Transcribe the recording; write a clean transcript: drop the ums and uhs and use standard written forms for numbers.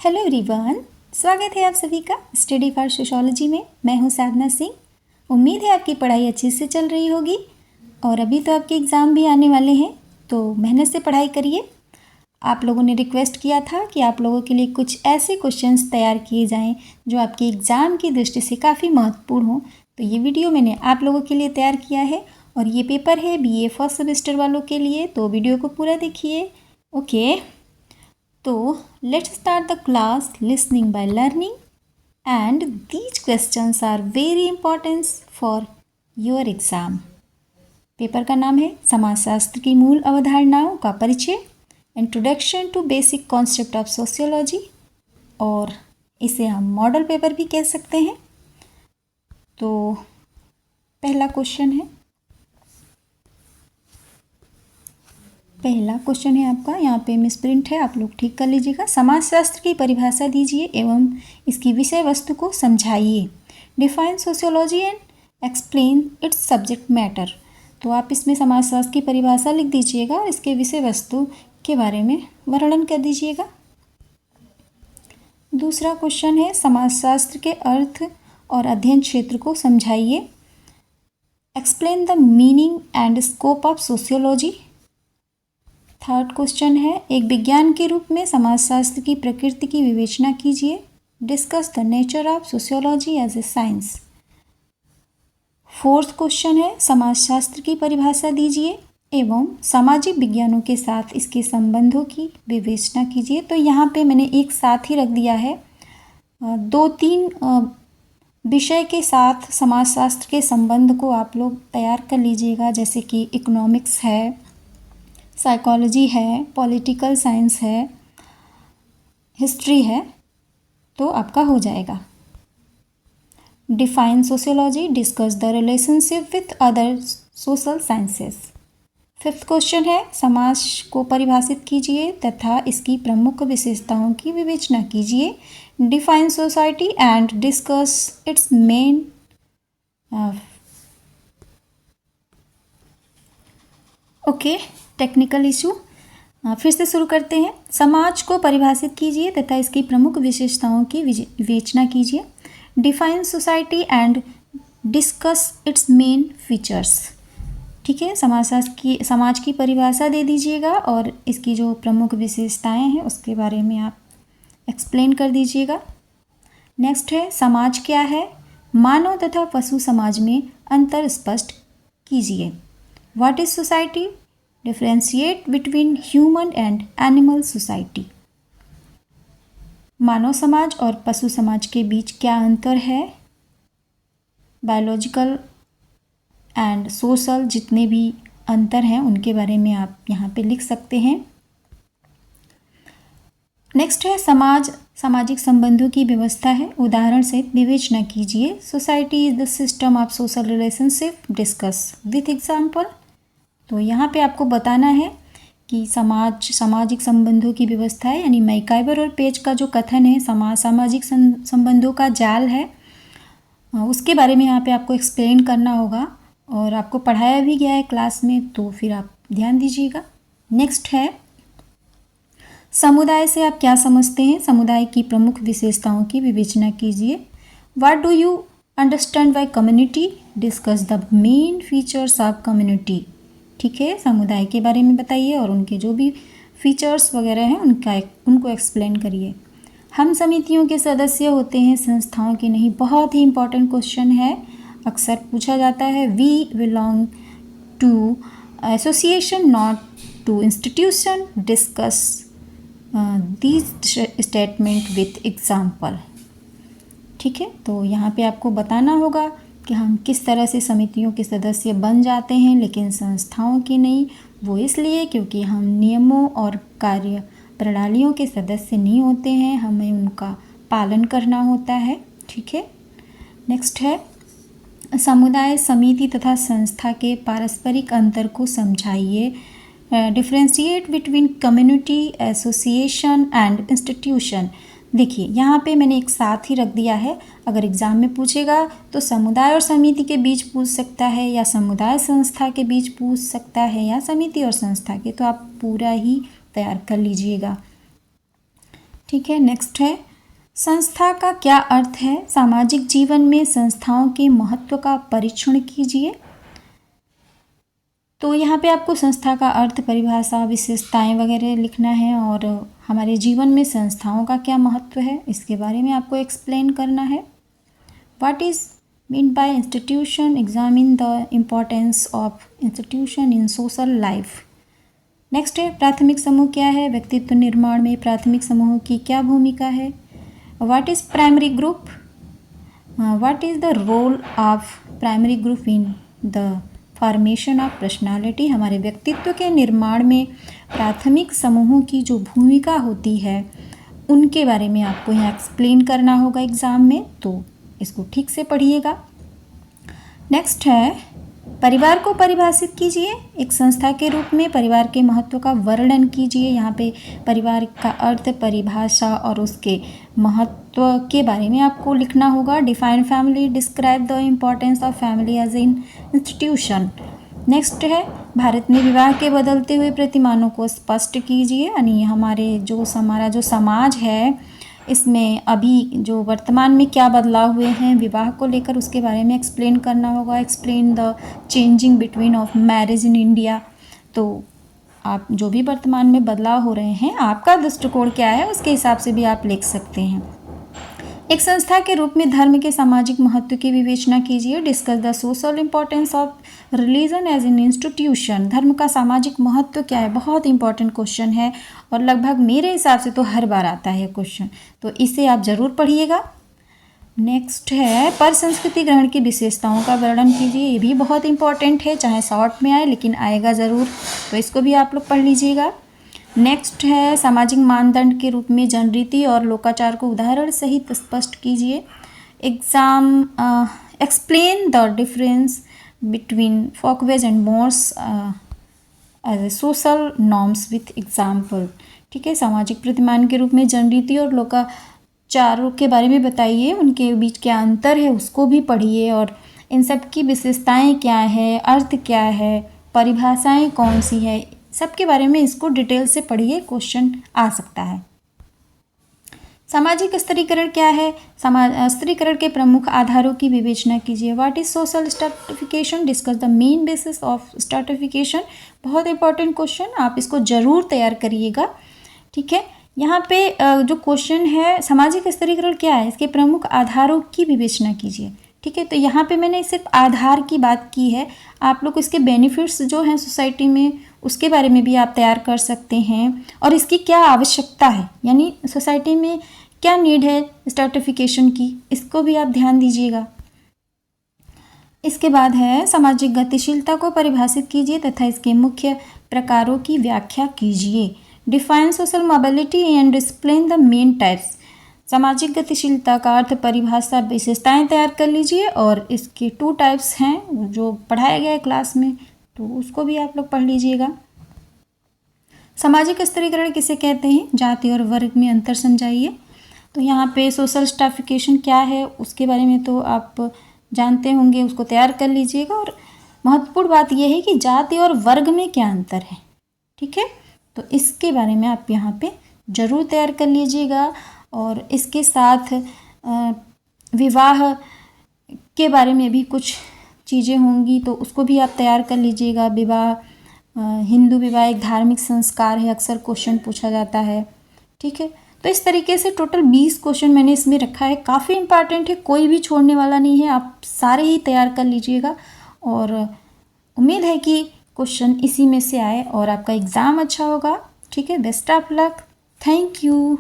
Hello everyone, स्वागत है आप सभी का स्टडी फॉर सोशियोलॉजी में। मैं हूं साधना सिंह। उम्मीद है आपकी पढ़ाई अच्छे से चल रही होगी और अभी तो आपके एग्ज़ाम भी आने वाले हैं, तो मेहनत से पढ़ाई करिए। आप लोगों ने रिक्वेस्ट किया था कि आप लोगों के लिए कुछ ऐसे क्वेश्चंस तैयार किए जाएं जो आपके एग्ज़ाम की दृष्टि से काफ़ी महत्वपूर्ण हो, तो ये वीडियो मैंने आप लोगों के लिए तैयार किया है और ये पेपर है BA फर्स्ट सेमेस्टर वालों के लिए, तो वीडियो को पूरा देखिए। ओके, तो let's start the class listening by learning, and these questions are very important for your exam. Paper का नाम है समाजशास्त्र की मूल अवधारणाओं का परिचय, introduction to basic concept of sociology, और इसे हम मॉडल पेपर भी कह सकते हैं। तो पहला क्वेश्चन है आपका, यहाँ पे मिसप्रिंट है, आप लोग ठीक कर लीजिएगा। समाजशास्त्र की परिभाषा दीजिए एवं इसकी विषय वस्तु को समझाइए। Define sociology and explain it's subject matter. तो आप इसमें समाजशास्त्र की परिभाषा लिख दीजिएगा और इसके विषय वस्तु के बारे में वर्णन कर दीजिएगा। दूसरा क्वेश्चन है समाजशास्त्र के अर्थ और अध्ययन क्षेत्र को समझाइए। Explain the meaning and scope of sociology. Third question है एक विज्ञान के रूप में समाजशास्त्र की प्रकृति की विवेचना कीजिए। Discuss the nature of sociology as a science. Fourth question है समाजशास्त्र की परिभाषा दीजिए एवं सामाजिक विज्ञानों के साथ इसके संबंधों की विवेचना कीजिए। तो यहाँ पे मैंने एक साथ ही रख दिया है, 2-3 विषय के साथ समाजशास्त्र के संबंध को आप लोग तैयार कर लीजिएगा, जैसे कि इकोनॉमिक्स है, साइकोलॉजी है, पॉलिटिकल साइंस है, हिस्ट्री है, तो आपका हो जाएगा। Define sociology, discuss the relationship with other social sciences. Fifth question है समाज को परिभाषित कीजिए तथा इसकी प्रमुख विशेषताओं की विवेचना कीजिए। Define society and discuss it's main technical issue. फिर से शुरू करते हैं। समाज को परिभाषित कीजिए तथा इसकी प्रमुख विशेषताओं की विवेचना कीजिए। Define society and discuss it's main features. ठीक है, समाज की परिभाषा दे दीजिएगा और इसकी जो प्रमुख विशेषताएं हैं उसके बारे में आप एक्सप्लेन कर दीजिएगा। नेक्स्ट है समाज क्या है, मानव तथा पशु समाज में अंतर स्पष्ट कीजिए। What is society, differentiate between human and animal society. मानव समाज और पशु समाज के बीच क्या अंतर है, बायोलॉजिकल एंड सोशल जितने भी अंतर हैं उनके बारे में आप यहाँ पे लिख सकते हैं। नेक्स्ट है सामाजिक संबंधों की व्यवस्था है, उदाहरण से विवेचना कीजिए। Society is the system of social relationship, discuss with example. तो यहाँ पे आपको बताना है कि सामाजिक संबंधों की व्यवस्था है, यानी मैकाइवर और पेज का जो कथन है सामाजिक संबंधों का जाल है, उसके बारे में यहाँ पे आपको एक्सप्लेन करना होगा और आपको पढ़ाया भी गया है क्लास में, तो फिर आप ध्यान दीजिएगा। नेक्स्ट है समुदाय से आप क्या समझते हैं, समुदाय की प्रमुख विशेषताओं की विवेचना कीजिए। What do you understand by community, discuss the main features of community. ठीक है, समुदाय के बारे में बताइए और उनके जो भी फीचर्स वगैरह हैं उनको एक्सप्लेन करिए। हम समितियों के सदस्य होते हैं, संस्थाओं के नहीं। बहुत ही इंपॉर्टेंट क्वेश्चन है, अक्सर पूछा जाता है। We belong to association not to institution, discuss these statement with example. ठीक है, तो यहाँ पे आपको बताना होगा कि हम किस तरह से समितियों के सदस्य बन जाते हैं, लेकिन संस्थाओं की नहीं। वो इसलिए क्योंकि हम नियमों और कार्य प्रणालियों के सदस्य नहीं होते हैं, हमें उनका पालन करना होता है। ठीक है, नेक्स्ट है समुदाय, समिति तथा संस्था के पारस्परिक अंतर को समझाइए। Differentiate between community, association and institution. देखिए यहाँ पे मैंने एक साथ ही रख दिया है, अगर एग्ज़ाम में पूछेगा तो समुदाय और समिति के बीच पूछ सकता है, या समुदाय संस्था के बीच पूछ सकता है, या समिति और संस्था के, तो आप पूरा ही तैयार कर लीजिएगा। ठीक है। नेक्स्ट है, संस्था का क्या अर्थ है? सामाजिक जीवन में संस्थाओं के महत्व का परीक्षण कीजिए। तो यहाँ पे आपको संस्था का अर्थ, परिभाषा, विशेषताएं वगैरह लिखना है और हमारे जीवन में संस्थाओं का क्या महत्व है इसके बारे में आपको एक्सप्लेन करना है। What is mean by institution? Examine the importance of institution in social life. Next है, प्राथमिक समूह क्या है? व्यक्तित्व निर्माण में प्राथमिक समूह की क्या भूमिका है? What is primary group? What is the role of primary group in the formation of personality? हमारे व्यक्तित्व के निर्माण में प्राथमिक समूहों की जो भूमिका होती है उनके बारे में आपको यहाँ एक्सप्लेन करना होगा एग्ज़ाम में, तो इसको ठीक से पढ़िएगा। नेक्स्ट है, परिवार को परिभाषित कीजिए। एक संस्था के रूप में परिवार के महत्व का वर्णन कीजिए। यहाँ पे परिवार का अर्थ, परिभाषा और उसके महत्व के बारे में आपको लिखना होगा। Define family, describe the importance of family as in institution. Next है, भारत में विवाह के बदलते हुए प्रतिमानों को स्पष्ट कीजिए। यानी हमारा जो समाज है इसमें अभी जो वर्तमान में क्या बदलाव हुए हैं विवाह को लेकर, उसके बारे में एक्सप्लेन करना होगा। Explain the changing between of marriage in India. तो आप जो भी वर्तमान में बदलाव हो रहे हैं, आपका दृष्टिकोण क्या है उसके हिसाब से भी आप लिख सकते हैं। एक संस्था के रूप में धर्म के सामाजिक महत्व की विवेचना कीजिए। Discuss the social importance of religion as an institution. धर्म का सामाजिक महत्व क्या है? बहुत इंपॉर्टेंट क्वेश्चन है और लगभग मेरे हिसाब से तो हर बार आता है क्वेश्चन, तो इसे आप ज़रूर पढ़िएगा। नेक्स्ट है, पर संस्कृति ग्रहण की विशेषताओं का वर्णन कीजिए। ये भी बहुत इंपॉर्टेंट है, चाहे शॉर्ट में आए लेकिन आएगा ज़रूर, तो इसको भी आप लोग पढ़ लीजिएगा। नेक्स्ट है, सामाजिक मानदंड के रूप में जनरीति और लोकाचार को उदाहरण सहित स्पष्ट कीजिए। Exam explain the difference between folkways and mores as a social norms with example. ठीक है, सामाजिक प्रतिमान के रूप में जनरीति और लोकाचारों के बारे में बताइए, उनके बीच क्या अंतर है उसको भी पढ़िए और इन सब की विशेषताएँ क्या है, अर्थ क्या है, परिभाषाएँ कौन सी है, सबके बारे में इसको डिटेल से पढ़िए, क्वेश्चन आ सकता है। सामाजिक स्तरीकरण क्या है? स्तरीकरण के प्रमुख आधारों की विवेचना कीजिए। What is social stratification? Discuss the main basis of stratification. बहुत इंपॉर्टेंट क्वेश्चन, आप इसको जरूर तैयार करिएगा। ठीक है, यहाँ पे जो क्वेश्चन है सामाजिक स्तरीकरण क्या है, इसके प्रमुख आधारों की विवेचना कीजिए। ठीक है, तो यहाँ पे मैंने सिर्फ आधार की बात की है, आप लोग इसके बेनिफिट्स जो हैं सोसाइटी में उसके बारे में भी आप तैयार कर सकते हैं और इसकी क्या आवश्यकता है, यानी सोसाइटी में क्या नीड है स्ट्रैटिफिकेशन की, इसको भी आप ध्यान दीजिएगा। इसके बाद है, सामाजिक गतिशीलता को परिभाषित कीजिए तथा इसके मुख्य प्रकारों की व्याख्या कीजिए। Define social mobility and explain the main types. सामाजिक गतिशीलता का अर्थ, परिभाषा, विशेषताएं तैयार कर लीजिए और इसके 2 टाइप्स हैं जो पढ़ाया गया है क्लास में, तो उसको भी आप लोग पढ़ लीजिएगा। सामाजिक स्तरीकरण किसे कहते हैं? जाति और वर्ग में अंतर समझाइए। तो यहाँ पे सोशल स्ट्रैटिफिकेशन क्या है उसके बारे में तो आप जानते होंगे, उसको तैयार कर लीजिएगा। और महत्वपूर्ण बात यह है कि जाति और वर्ग में क्या अंतर है। ठीक है, तो इसके बारे में आप यहाँ पे ज़रूर तैयार कर लीजिएगा। और इसके साथ विवाह के बारे में भी कुछ चीज़ें होंगी तो उसको भी आप तैयार कर लीजिएगा। विवाह, हिंदू विवाह एक धार्मिक संस्कार है, अक्सर क्वेश्चन पूछा जाता है। ठीक है, तो इस तरीके से टोटल 20 क्वेश्चन मैंने इसमें रखा है, काफ़ी इंपॉर्टेंट है, कोई भी छोड़ने वाला नहीं है, आप सारे ही तैयार कर लीजिएगा। और उम्मीद है कि क्वेश्चन इसी में से आए और आपका एग्ज़ाम अच्छा होगा। ठीक है, best of luck, thank you.